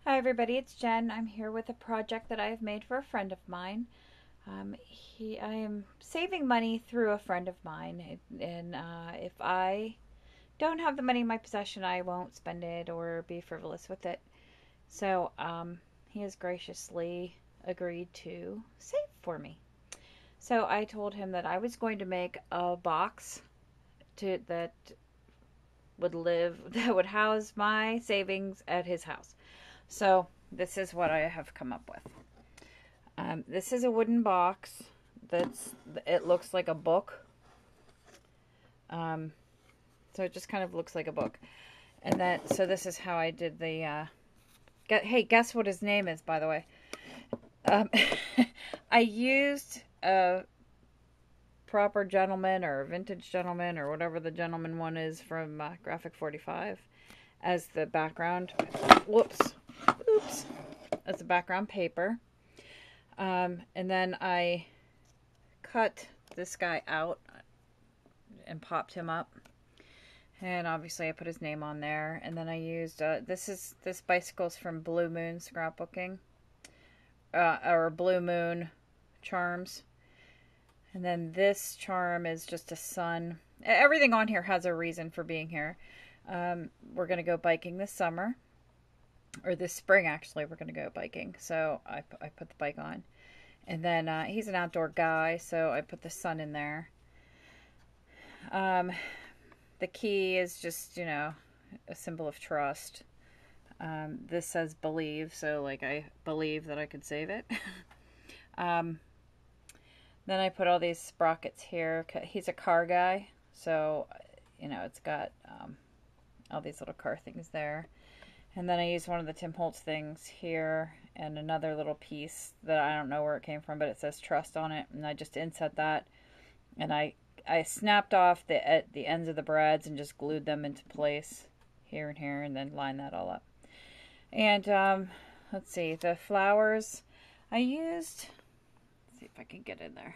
Hi everybody, it's Jen. I'm here with a project that I've made for a friend of mine. I am saving money through a friend of mine, and if I don't have the money in my possession, I won't spend it or be frivolous with it. So he has graciously agreed to save for me. So I told him that I was going to make a box that that would house my savings at his house. So this is what I have come up with. This is a wooden box. It looks like a book. Um, so it just kind of looks like a book. So this is how I did the. Hey, guess what his name is, by the way. Um, I used a proper gentleman or vintage gentleman or whatever the gentleman one is from Graphic 45 as the background. Whoops. Oops. As the background paper. And then I cut this guy out and popped him up. And obviously I put his name on there. And then I used, this bicycle's from Blue Moon Scrapbooking. Or Blue Moon Charms. And then this charm is just a sun. Everything on here has a reason for being here. We're going to go biking this summer. Or this spring, actually, we're going to go biking. So I put the bike on. And then he's an outdoor guy, so I put the sun in there. The key is just, a symbol of trust. This says believe, so like I believe that I could save it. Then I put all these sprockets here. He's a car guy, so, it's got all these little car things there. And then I used one of the Tim Holtz things here and another little piece that I don't know where it came from, but it says trust on it. And I just inset that. And I snapped off the ends of the brads and just glued them into place here and here and then lined that all up. And let's see, the flowers I used, let's see if I can get in there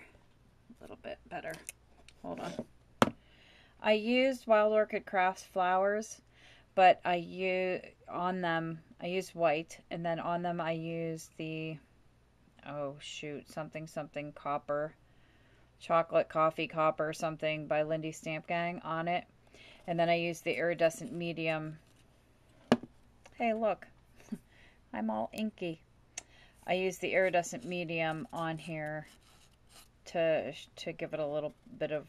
a little bit better. Hold on. I used Wild Orchid Crafts flowers, but I used white, and then on them I used the, something copper, chocolate coffee copper something by Lindy Stamp Gang on it. And then I used the iridescent medium. Hey, look, I'm all inky. I used the iridescent medium on here to give it a little bit of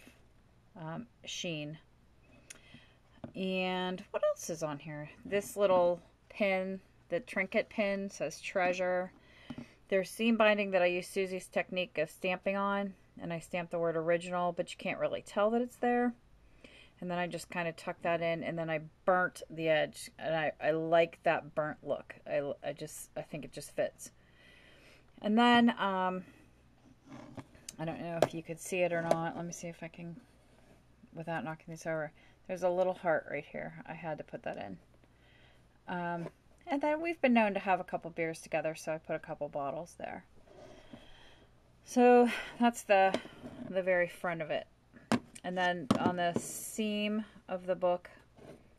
sheen. And what else is on here? This little pin, the trinket pin, says treasure. There's seam binding that I use Susie's technique of stamping on, and I stamped the word original, but you can't really tell that it's there. And then I just kind of tucked that in, and then I burnt the edge, and I like that burnt look. I think it just fits. And then I don't know if you could see it or not. Let me see if I can, without knocking this over. There's a little heart right here. I had to put that in. And then we've been known to have a couple beers together, so I put a couple bottles there. So that's the very front of it. And then on the seam of the book,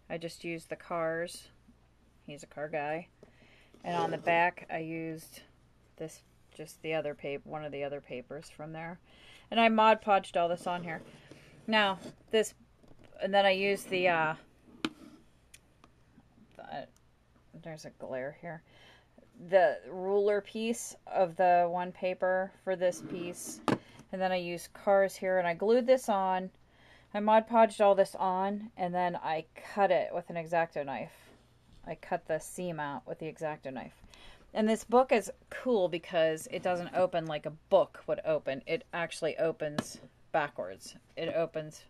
I just used the cars. He's a car guy. And on the back, I used this, just the other paper, one of the other papers from there. And I Mod Podged all this on here. Now, and then I used there's a glare here. The ruler piece of the one paper for this piece. And then I used cars here, and I glued this on. I Mod Podged all this on, and then I cut it with an X-Acto knife. I cut the seam out with the X-Acto knife. And this book is cool because it doesn't open like a book would open. It actually opens backwards. It opens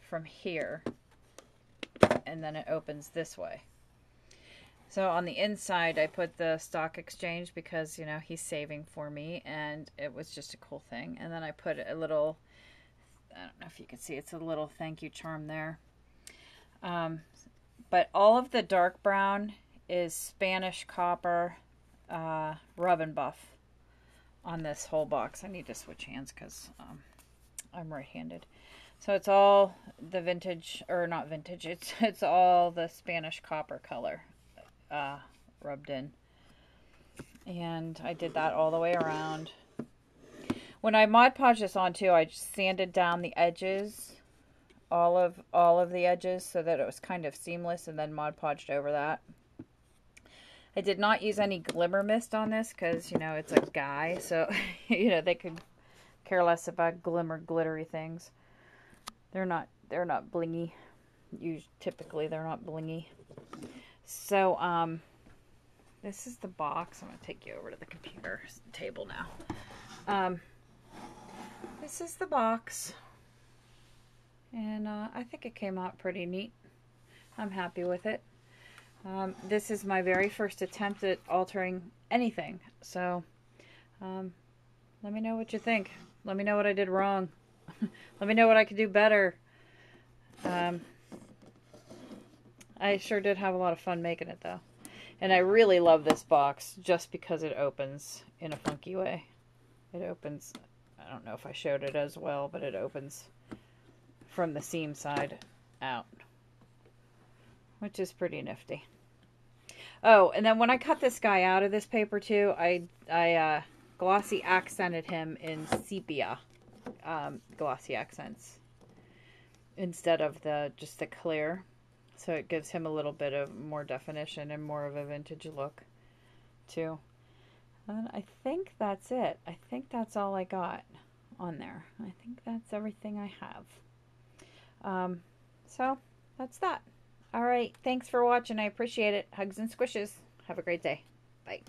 from here, and then it opens this way. So on the inside, I put the stock exchange because, he's saving for me, and it was just a cool thing. And then I put a little, I don't know if you can see, it's a little thank you charm there. But all of the dark brown is Spanish copper rub and buff on this whole box. I need to switch hands because I'm right-handed. So it's all the vintage, or not vintage, it's all the Spanish copper color rubbed in. And I did that all the way around. When I Mod Podged this on too, I just sanded down the edges, all of the edges, so that it was kind of seamless, and then Mod Podged over that. I did not use any glimmer mist on this because, you know, it's a guy, so you know, they could care less about glittery things. They're not blingy. Typically they're not blingy. So this is the box. I'm going to take you over to the computer table now. This is the box, and I think it came out pretty neat. I'm happy with it. This is my very first attempt at altering anything, so let me know what you think. Let me know what I did wrong. Let me know what I could do better. I sure did have a lot of fun making it, though. And I really love this box just because it opens in a funky way. It opens, I don't know if I showed it as well, but it opens from the seam side out, which is pretty nifty. Oh, and then when I cut this guy out of this paper too, I glossy accented him in sepia glossy accents instead of just the clear. So it gives him a little bit of more definition and more of a vintage look too. And I think that's it. I think that's all I got on there. I think that's everything I have. So that's that. All right. Thanks for watching. I appreciate it. Hugs and squishes. Have a great day. Bye.